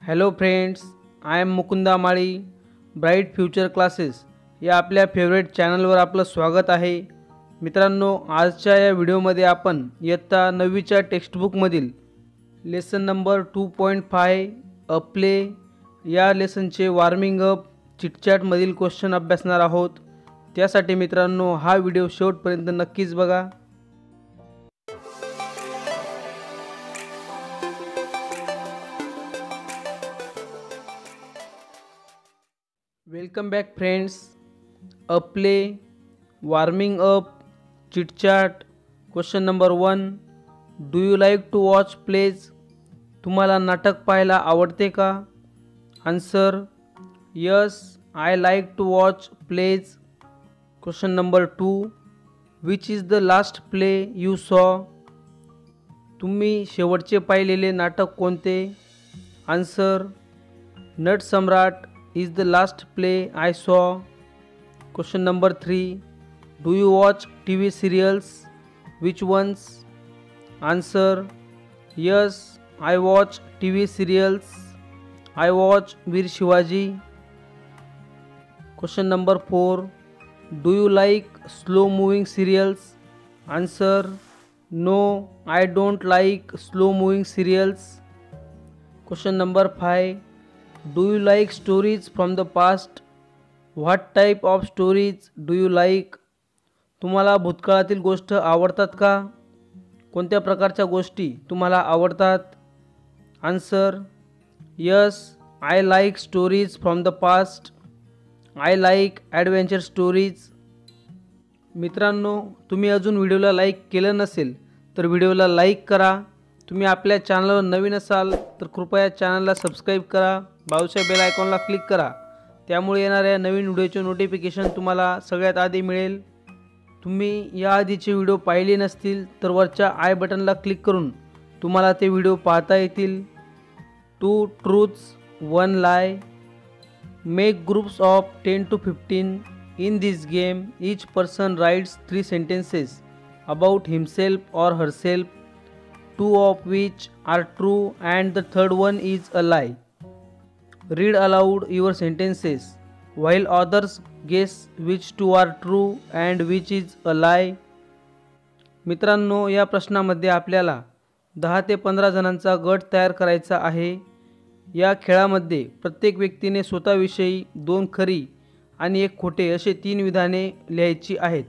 Hello friends, I am Mukunda Mali. Bright future classes या आपल्या favourite चॅनलवर आपलं स्वागत आहे. मित्रांनो, आजच्या या व्हिडिओमध्ये आपण इयत्ता 9वीच्या टेक्स्टबुकमधील लेसन नंबर 2.5 अ प्ले या लेसनचे वॉर्मिंग अप चिटचॅटमधील क्वेश्चन अभ्यासणार आहोत. त्यासाठी मित्रांनो, हा व्हिडिओ शेवटपर्यंत नक्कीच बघा. Welcome back friends. A play, warming up, chitchat. Question number 1. Do you like to watch plays? तुम्हाला नाटक पाहायला आवडते का? Answer: yes, I like to watch plays. Question number 2. Which is the last play you saw? तुम्ही शेवटचे पाहिलेले नाटक कोणते? Answer: Natsamrat is the last play I saw. Question number 3. Do you watch TV serials? Which ones? Answer: yes, I watch TV serials. I watch Veer Shivaji. Question number 4. Do you like slow moving serials? Answer: no, I don't like slow moving serials. Question number 5. Do you like stories from the past? What type of stories do you like? तुम्हाला भूतकाळातील गोष्ट आवडतात का? कोणत्या प्रकारच्या गोष्टी तुम्हाला आवडतात? Answer: yes, I like stories from the past. I like adventure stories. मित्रांनो, तुम्ही अजून व्हिडिओला लाईक केलं नसेल तर व्हिडिओला लाईक करा. तुम्ही आपल्या चॅनलवर नवीन असाल तर कृपया चॅनलला सबस्क्राईब करा. बाजूच्या बेल आयकॉनला क्लिक करा. त्यामुळे येणाऱ्या नवीन व्हिडिओचे नोटिफिकेशन तुम्हाला सगळ्यात आधी मिळेल. तुम्ही याआधीचे व्हिडिओ पाहिले नसतील तर वरच्या आय बटनला क्लिक करून तुम्हाला ते व्हिडिओ पाहता येतील. 2 ट्रूथ्स 1 लाय. Make groups of 10 to 15. In this game each person writes 3 sentences about himself or herself, 2 of which are true and the third one is a lie. Read aloud your sentences while others guess which 2 are true and which is a lie. मित्रांनो, या प्रश्नामध्ये आपल्याला 10 ते 15 जणांचा गट तयार करायचा आहे. या खेळामध्ये प्रत्येक व्यक्तीने स्वतःविषयी 2 खरी आणि 1 खोटे असे 3 विधाने लिहायची आहेत.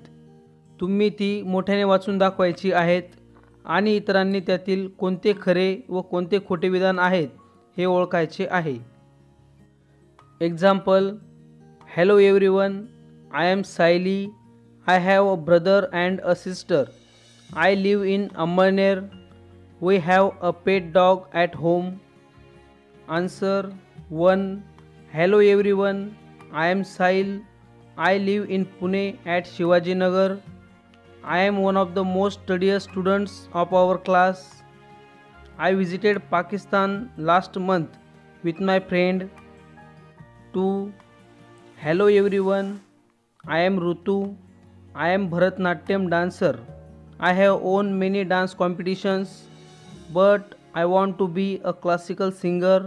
तुम्ही ती मोठ्याने वाचून दाखवायची आहेत आणि इतरांनी त्यातील कोणते खरे व कोणते खोटे विधान आहेत हे ओळखायचे आहे. Example: Hello everyone, I am Saili. I have a brother and a sister. I live in Ammaner. We have a pet dog at home. Answer: 1. Hello everyone, I am Sail. I live in Pune at Shivaji Nagar. I am one of the most studious students of our class. I visited Pakistan last month with my friend. 2. Hello everyone, I am Rutu. I am Bharatnatyam dancer. I have won many dance competitions, but I want to be a classical singer.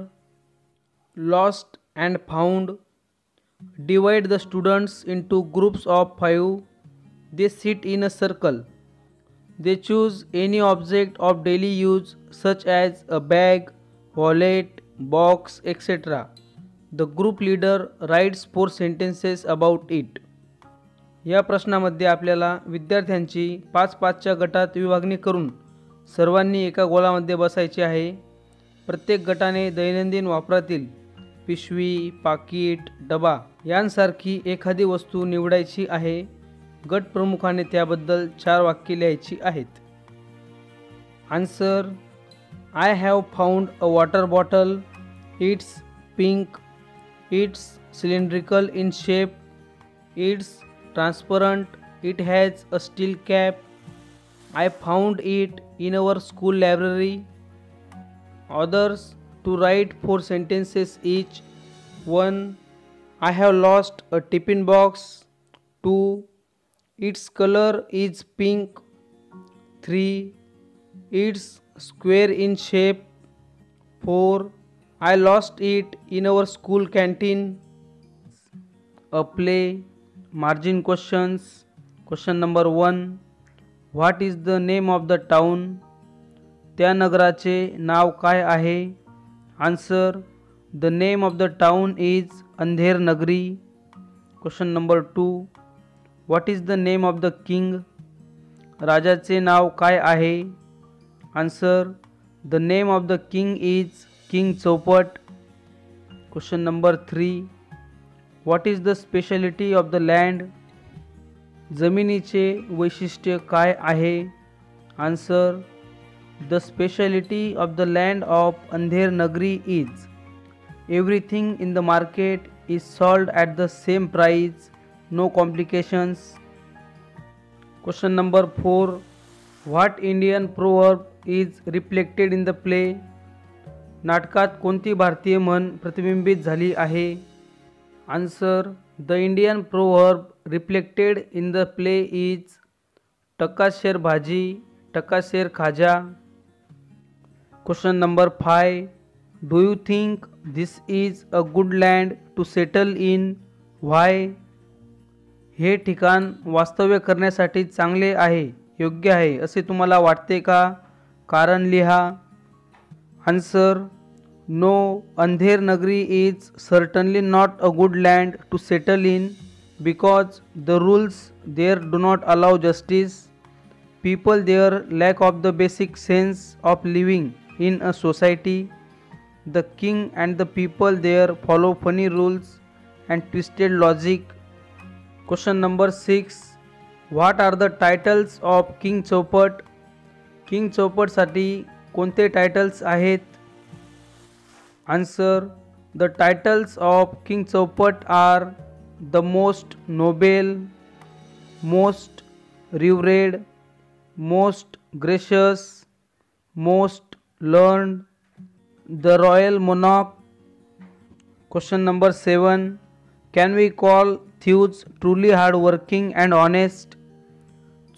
Lost and found. Divide the students into groups of 5. They sit in a circle. They choose any object of daily use such as a bag, wallet, box, etc. The group leader writes 4 sentences about it. या प्रश्नामध्ये आपल्याला विद्यार्थ्यांची 5-5च्या गटात विभागणी करून सर्वांनी एका गोलामध्ये बसायचे आहे. प्रत्येक गटाने दैनंदिन वापरातील पिशवी, पाकिट, डबा यांसारखी एखादी वस्तू निवडायची आहे. गट प्रमुखाने त्याबद्दल 4 वाक्ये लिहायची आहेत. Answer: I have found a water bottle. It's pink. It's cylindrical in shape. It's transparent. It has a steel cap. I found it in our school library. Others to write 4 sentences each. 1. I have lost a tiffin box. 2. Its color is pink. 3. It's square in shape. 4. I lost it in our school canteen. A play. Margin questions. Question number 1. What is the name of the town? त्या नगराचे नाव काय आहे? Answer. The name of the town is Andher Nagari. Question number 2. What is the name of the king? राजाचे नाव काय आहे? Answer. The name of the king is King Chaupat. Question number 3. What is the speciality of the land? जमिनीचे वैशिष्ट्य काय आहे? Answer. The speciality of the land of Andher Nagari is everything in the market is sold at the same price, no complications. Question number 4. What Indian proverb is reflected in the play? नाटकात कोणती भारतीय म्हण प्रतिबिंबित झाली आहे? Answer. The Indian proverb reflected in the play is टक्का शेर भाजी, टक्का शेर खाजा. Question number 5. Do you think this is a good land to settle in? Why? हे ठिकाण वास्तव्य करण्यासाठी चांगले आहे, योग्य आहे असे तुम्हाला वाटते का? कारण लिहा. Answer. No, Andher Nagari is certainly not a good land to settle in because the rules there do not allow justice. People there lack of the basic sense of living in a society. The king and the people there follow funny rules and twisted logic. Question number 6. What are the titles of King Chaupat? King Chaupat साठी कोणते titles आहेत? Answer. The titles of King Chaupat are the most noble, most revered, most gracious, most learned, the royal monarch. Question number 7. Can we call thieves truly hardworking and honest?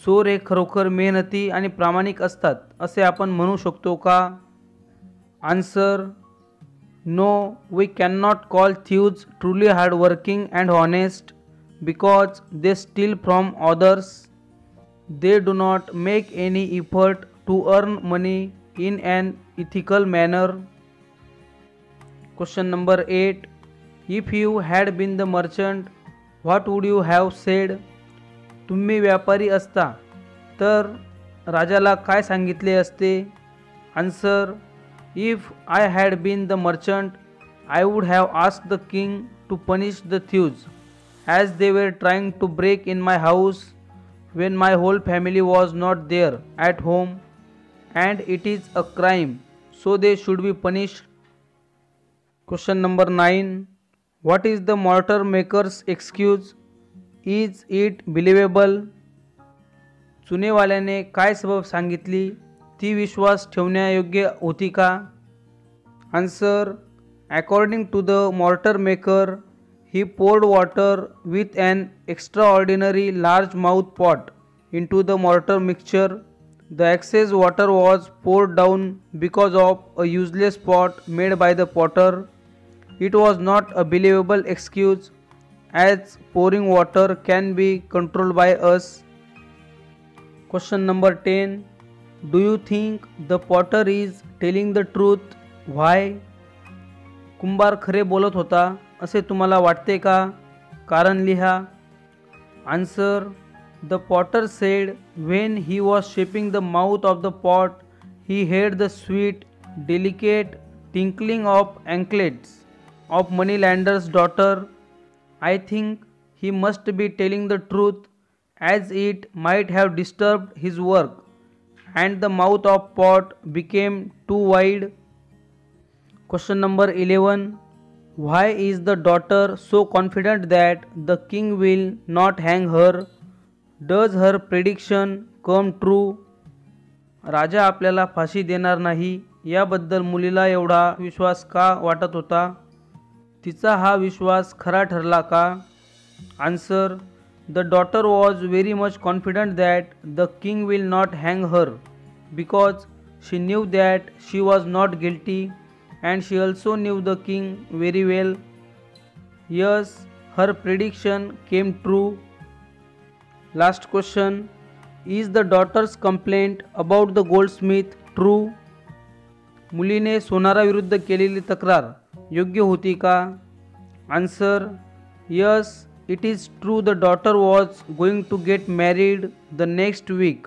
चोर हे खरोखर मेहनती आणि प्रामाणिक असतात असे आपण म्हणू शकतो का? Answer. No, we cannot call thieves truly hardworking and honest because they steal from others. They do not make any effort to earn money in an ethical manner. Question number 8. If you had been the merchant, what would you have said? तुम्ही व्यापारी असता तर राजाला काय सांगितले असते? Answer. If I had been the merchant, I would have asked the king to punish the thieves as they were trying to break in my house when my whole family was not there at home, and it is a crime, so they should be punished. Question number 9. What is the mortar maker's excuse? Is it believable? चुनेवाल्याने काय सबब सांगितली? ती विश्वास ठेवण्यायोग्य होती का? Answer. According to the mortar maker, he poured water with an extraordinary large mouth pot into the mortar mixture. The excess water was poured down because of a useless pot made by the potter. It was not a believable excuse as pouring water can be controlled by us. Question number 10. Do you think the potter is telling the truth? Why? कुंभार खरे बोलत होता असे तुम्हाला वाटते का? कारण लिहा. Answer. The potter said when he was shaping the mouth of the pot, he heard the sweet, delicate tinkling of anklets of moneylender's daughter. I think he must be telling the truth as it might have disturbed his work and the mouth of pot became too wide. Question number 11. Why is the daughter so confident that the king will not hang her? Does her prediction come true? राजा आपल्याला फाशी देणार नाही याबद्दल मुलीला एवढा विश्वास का वाटत होता? तिचा हा विश्वास खरा ठरला का? Answer. The daughter was very much confident that the king will not hang her because she knew that she was not guilty and she also knew the king very well. Yes, her prediction came true. Last question. Is the daughter's complaint about the goldsmith true? मुलीने सोनाराविरुद्ध केलेली तक्रार योग्य होती का? Answer. Yes, it is true. The daughter was going to get married the next week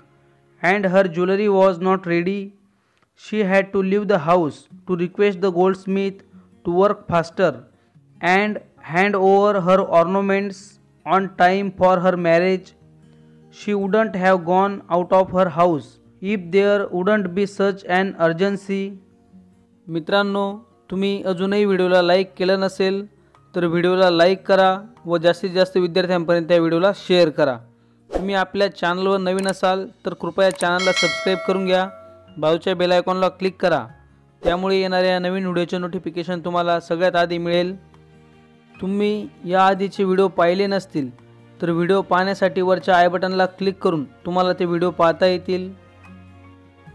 and her jewelry was not ready. She had to leave the house to request the goldsmith to work faster and hand over her ornaments on time for her marriage. She wouldn't have gone out of her house if there wouldn't be such an urgency. मित्रांनो, तुम्ही अजूनही व्हिडिओला like केलं नसेल तर व्हिडिओला like करा व जास्तीत जास्त विद्यार्थ्यांपर्यंत त्या व्हिडिओला शेअर करा. तुम्ही आपल्या चॅनलवर नवीन असाल तर कृपया चॅनलला सबस्क्राईब करून घ्या. बाजूच्या बेल आयकॉनला क्लिक करा. त्यामुळे येणाऱ्या नवीन व्हिडिओचे नोटिफिकेशन तुम्हाला सगळ्यात आधी मिळेल. तुम्ही या आधीचे व्हिडिओ पाहिले नसतील तर व्हिडिओ पाहण्यासाठी वरच्या आय बटनला क्लिक करून तुम्हाला ते व्हिडिओ पाहता येतील.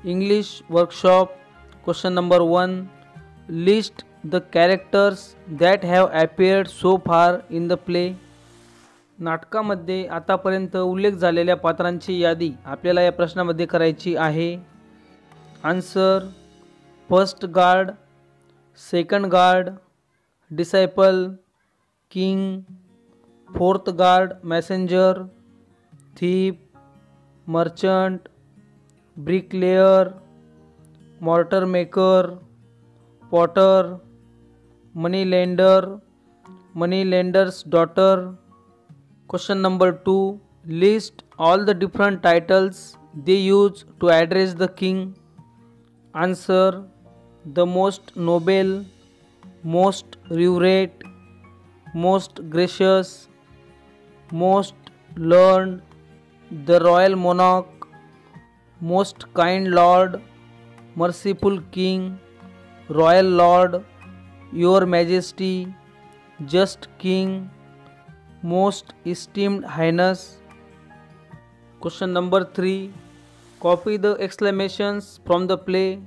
English workshop. Question number 1. List the characters that have appeared so far in the play. नाटकामध्ये आतापर्यंत उल्लेख झालेल्या पात्रांची यादी आपल्याला या प्रश्नामध्ये करायची आहे. Answer. First guard, second guard, disciple, king, fourth guard, messenger, thief, merchant, bricklayer, mortar maker, Potter, money lender, money lenders daughter. Question number 2. List all the different titles they use to address the king. Answer. The most noble, most reverend, most gracious, most learned, the royal monarch, most kind lord, merciful king, royal lord, your majesty, just king, most esteemed highness. Question number 3. Copy the exclamations from the play,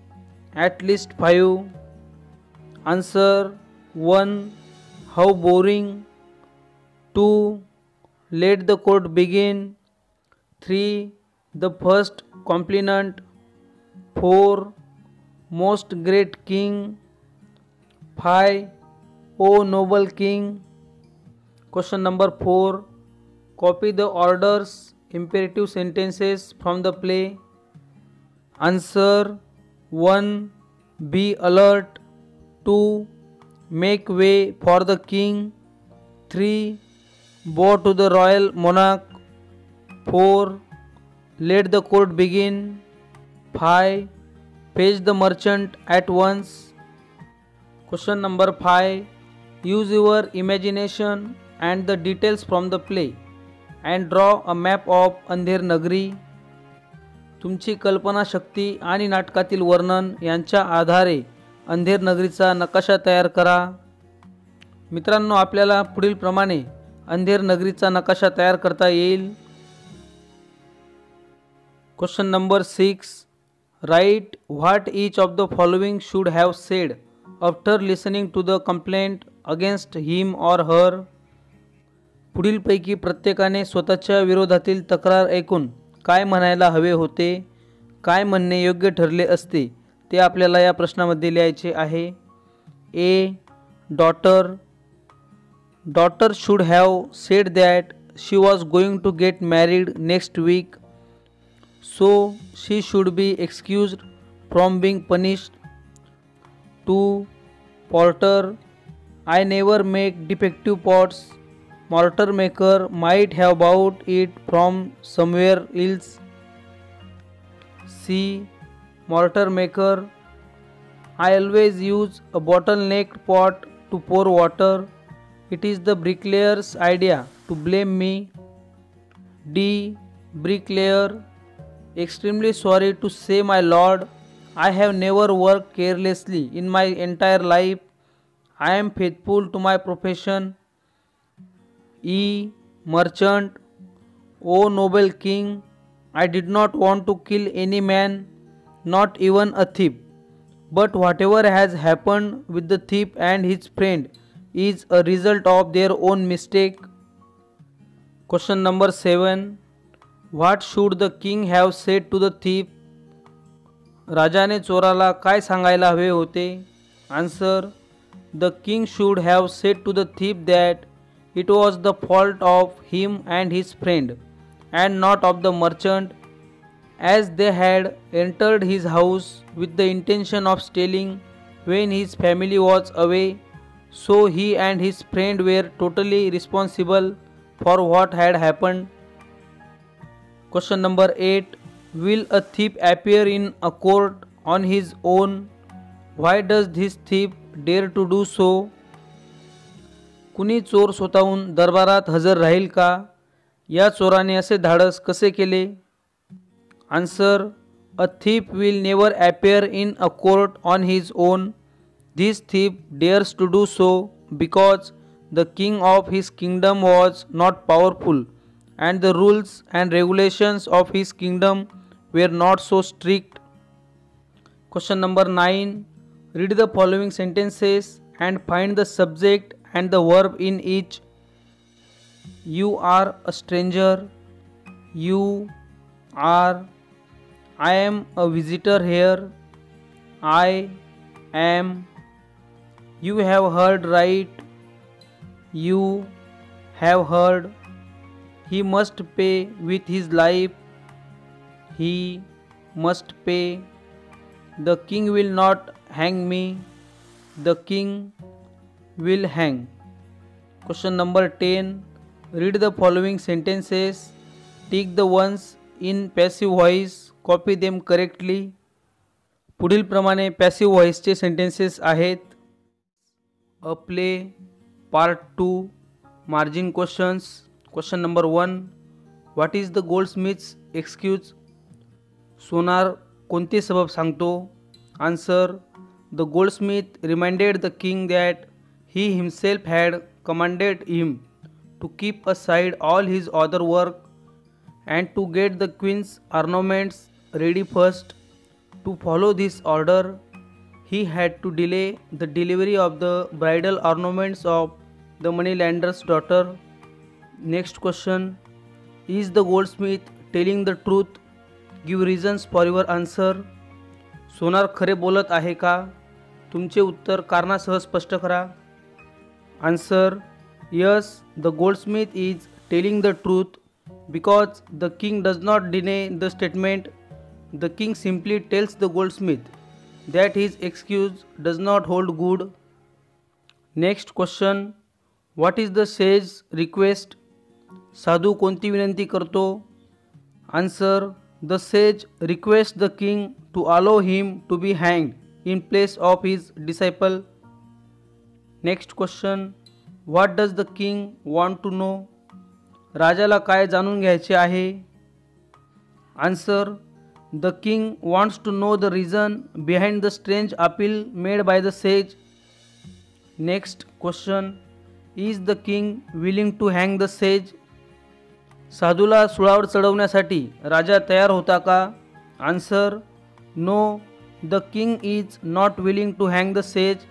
at least 5. Answer. 1. How boring. 2. Let the court begin. 3. The first complainant. 4. Most great king. 5. O noble king. Question number 4. Copy the orders, imperative sentences from the play. Answer. 1. Be alert. 2. Make way for the king. 3. Bow to the royal monarch. 4. Let the court begin. 5. Fetch the merchant at once. Question number 5. Use your imagination and the details from the play and draw a map of Andher Nagari. तुमची कल्पनाशक्ती आणि नाटकातील वर्णन यांच्या आधारे अंधेर नगरीचा नकाशा तयार करा. मित्रांनो, आपल्याला पुढील प्रमाणे अंधेर नगरीचा नकाशा तयार करता येईल. Question number 6. Write what each of the following should have said after listening to the complaint against him or her. पुढीलपैकी प्रत्येकाने स्वतःच्या विरोधातील तक्रार ऐकून काय म्हणायला हवे होते, काय म्हणणे योग्य ठरले असते ते आपल्याला या प्रश्नामध्ये लिहायचे आहे. A. Daughter. Daughter should have said that she was going to get married next week, so she should be excused from being punished. 2. Porter. I never make defective pots. Mortar maker might have bought it from somewhere else. C. Mortar maker. I always use a bottlenecked pot to pour water. It is the bricklayer's idea to blame me. D. Bricklayer. Extremely sorry to say, my lord, I have never worked carelessly in my entire life. I am faithful to my profession. E. Merchant. O noble king, I did not want to kill any man, not even a thief. But whatever has happened with the thief and his friend is a result of their own mistake. Question number 7. What should the king have said to the thief? राजाने चोराला काय सांगायला हवे होते? Answer. The king should have said to the thief that it was the fault of him and his friend, and not of the merchant, as they had entered his house with the intention of stealing when his family was away, so he and his friend were totally responsible for what had happened. Question number 8. Will a thief appear in a court on his own? Why does this thief dare to do so? कुणी चोर स्वतःहून दरबारात हजर राहील का? या चोराने असे धाडस कसे केले? Answer. A thief will never appear in a court on his own. This thief dares to do so because the king of his kingdom was not powerful and the rules and regulations of his kingdom were not so strict. Question number 9. Read the following sentences and find the subject and the verb in each. You are a stranger. You are. I am a visitor here. I am. You have heard right. You have heard. He must pay with his life. He must pay. The king will not hang me. The king will hang. Question number 10. Read the following sentences. Tick the ones in passive voice. Copy them correctly. पुढील प्रमाणे passive व्हॉइसचे sentences आहेत. A play part 2 margin questions. Question number 1. What is the goldsmith's excuse? सोनार कोणते सबब सांगतो? Answer. The goldsmith reminded the king that he himself had commanded him to keep aside all his other work and to get the queen's ornaments ready first. To follow this order, he had to delay the delivery of the bridal ornaments of the moneylender's daughter. Next question. Is the goldsmith telling the truth? Give reasons for your answer. सोनार खरे बोलत आहे का? तुमचे उत्तर कारणासह स्पष्ट करा. Answer. Yes, the goldsmith is telling the truth because the king does not deny the statement. The king simply tells the goldsmith that his excuse does not hold good. Next question. What is the sage's request? साधू कोणती विनंती करतो? Answer. The sage requests the king to allow him to be hanged in place of his disciple. Next question. What does the king want to know? राजाला काय जाणून घ्यायचे आहे? Answer. The king wants to know the reason behind the strange appeal made by the sage. Next question. Is the king willing to hang the sage? साधूला सुळावर चढवण्यासाठी राजा तयार होता का? Answer. No, the king is not willing to hang the sage.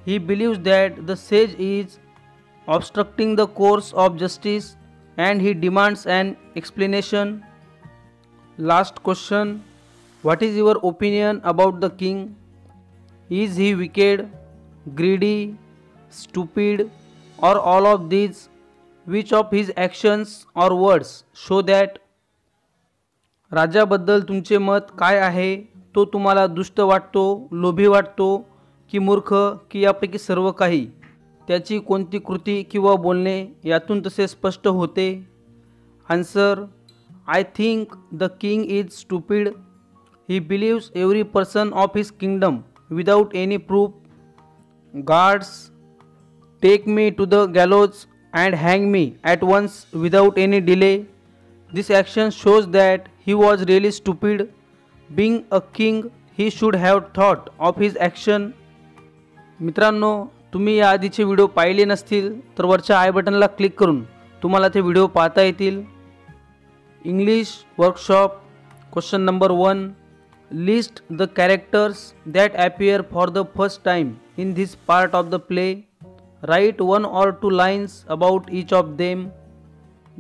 He believes that the sage is obstructing the course of justice and he demands an explanation. Last question. What is your opinion about the king? Is he wicked, greedy, stupid, or all of these? Which of his actions or words show that? राजाबद्दल तुमचे मत काय आहे? तो तुम्हाला दुष्ट वाटतो, लोभी वाटतो की मूर्ख की यापैकी सर्व काही? त्याची कोणती कृती किंवा बोलणे यातून तसे स्पष्ट होते? Answer. I think the king is stupid. He believes every person of his kingdom without any proof. Guards, take me to the gallows and hang me at once without any delay. This action shows that he was really stupid. Being a king he should have thought of his action. मित्रांनो, तुम्ही या आधीचे video पाहिले नसतील तर वरच्या आय बटनला click करून तुम्हाला ते व्हिडिओ पाहता येतील. English workshop. Question number 1. List the characters that appear for the first time in this part of the play. Write one or two lines about each of them.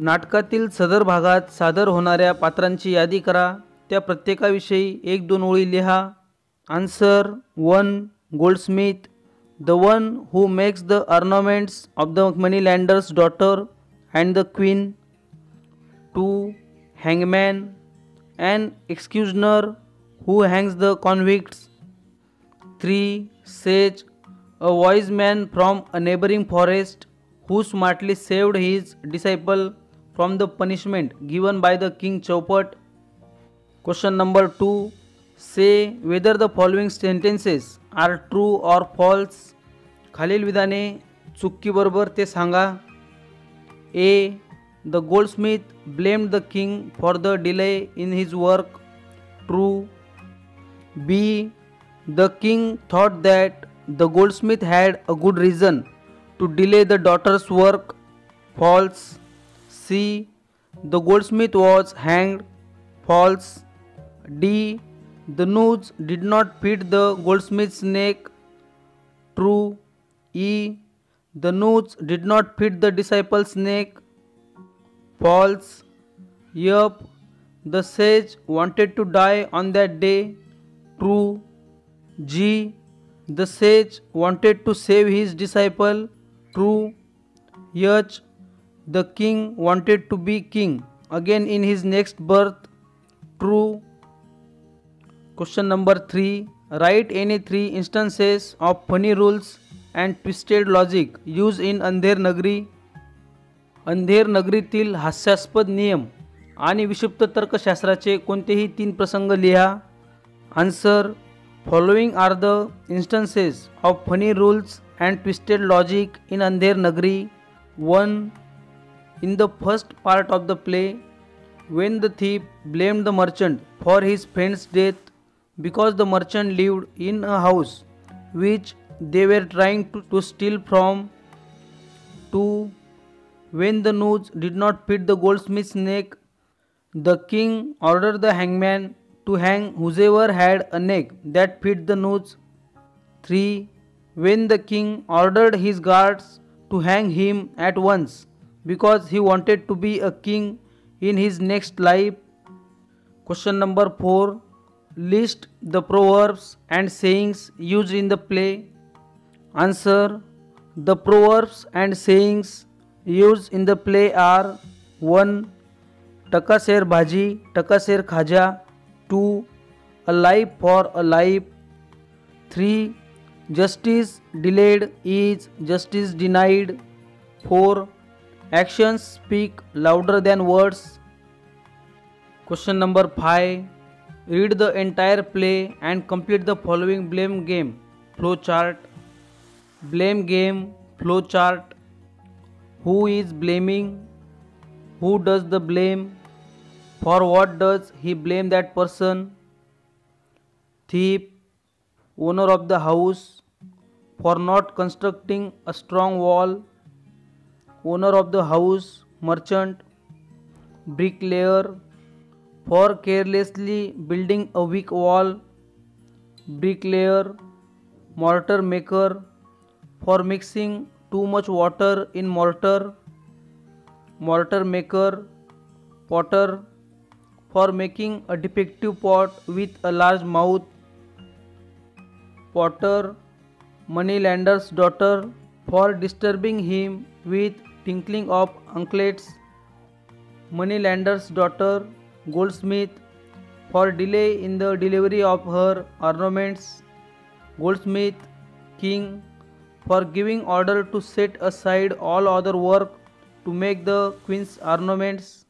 नाटकातील सदर भागात सादर होणाऱ्या पात्रांची यादी करा. त्या प्रत्येकाविषयी एक दोन ओळी लिहा. Answer 1. Goldsmith, the one who makes the ornaments of the moneylender's daughter and the queen. 2. Hangman, an executioner who hangs the convicts. 3. Sage, a wise man from a neighboring forest who smartly saved his disciple from the punishment given by the king Chaupat. Question number 2. Say whether the following sentences are true or false. खालील विधाने चुकी बरोबर ते सांगा. A. The goldsmith blamed the king for the delay in his work. True. B. The king thought that the goldsmith had a good reason to delay the daughter's work. False. C. The goldsmith was hanged. False. D. The noose did not fit the goldsmith's neck. True. E. The noose did not fit the disciple's neck. False. Yup, the sage wanted to die on that day. True. G. The sage wanted to save his disciple. True. H. The king wanted to be king again in his next birth. True. Question number 3. Write any 3 instances of funny rules and twisted logic used in Andher Nagari. अंधेर नगरीतील हास्यास्पद नियम आणि विक्षिप्त तर्कशास्त्राचे कोणतेही 3 प्रसंग लिहा. Answer. Following are the instances of funny rules and twisted logic in Andher Nagri. 1. In the first part of the play, when the thief blamed the merchant for his friend's death because the merchant lived in a house which they were trying to steal from. 2. When the noose did not fit the goldsmith's neck, the king ordered the hangman to hang whoever had a neck that fit the noose. 3. When the king ordered his guards to hang him at once because he wanted to be a king in his next life. Question number 4. List the proverbs and sayings used in the play. Answer. The proverbs and sayings used in the play are 1. टका शेर भाजी, टका शेर खाजा. 2. A life for a life. 3. Justice delayed is justice denied. 4. Actions speak louder than words. Question number 5. Read the entire play and complete the following blame game flowchart. Blame game flowchart. Who is blaming? Who does the blame? For what does he blame that person? Thief, owner of the house, for not constructing a strong wall. Owner of the house, merchant. Bricklayer, for carelessly building a weak wall. Bricklayer. Mortar maker, for mixing too much water in mortar. Mortar maker. Potter, for making a defective pot with a large mouth. Potter, moneylender's daughter, for disturbing him with tinkling of anklets. Moneylender's daughter. Goldsmith, for delay in the delivery of her ornaments. Goldsmith. King, for giving order to set aside all other work to make the queen's ornaments.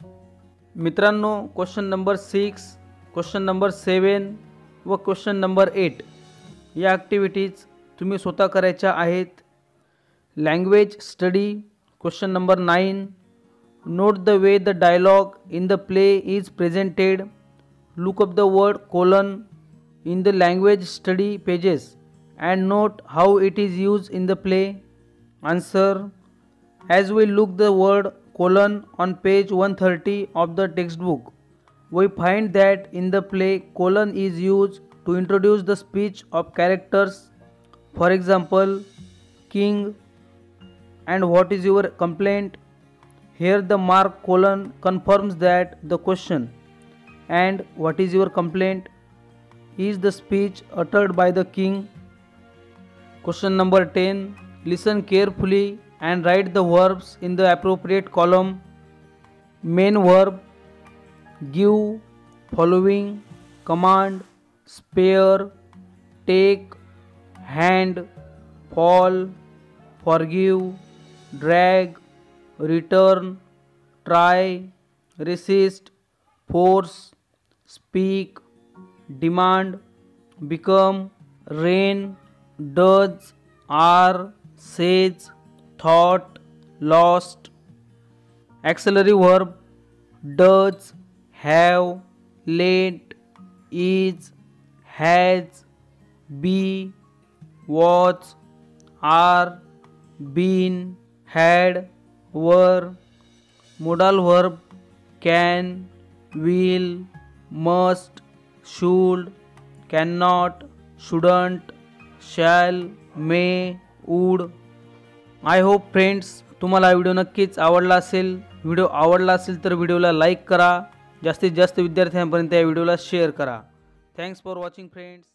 मित्रांनो, question number 6, question number 7 व question number 8 या activities तुम्ही स्वतः करायच्या आहेत. Language study. Question number 9. Note the way the dialogue in the play is presented. Look up the word colon in the language study pages and note how it is used in the play. Answer. As we look the word colon on page 130 of the textbook, We find that in the play, colon is used to introduce the speech of characters. For example, King and what is your complaint? Here the mark colon confirms that the question and what is your complaint is the speech uttered by the king. Question number 10. Listen carefully and write the verbs in the appropriate column. Main verb: give, following, command, spare, take, hand, fall, forgive, drag, return, try, resist, force, speak, demand, become, reign, does, are, says, thought, lost. Auxiliary verb: does, have, late, is, has, be, was, are, been, had, were. Modal verb: can, will, must, should, cannot, shouldn't, shall, may, would. I hope friends तुम्हाला video नक्कीच आवडला असेल. Video आवडला असेल तर व्हिडिओला like करा, जास्तीत जास्त विद्यार्थ्यांपर्यंत या व्हिडिओला शेअर करा. Thanks for watching friends.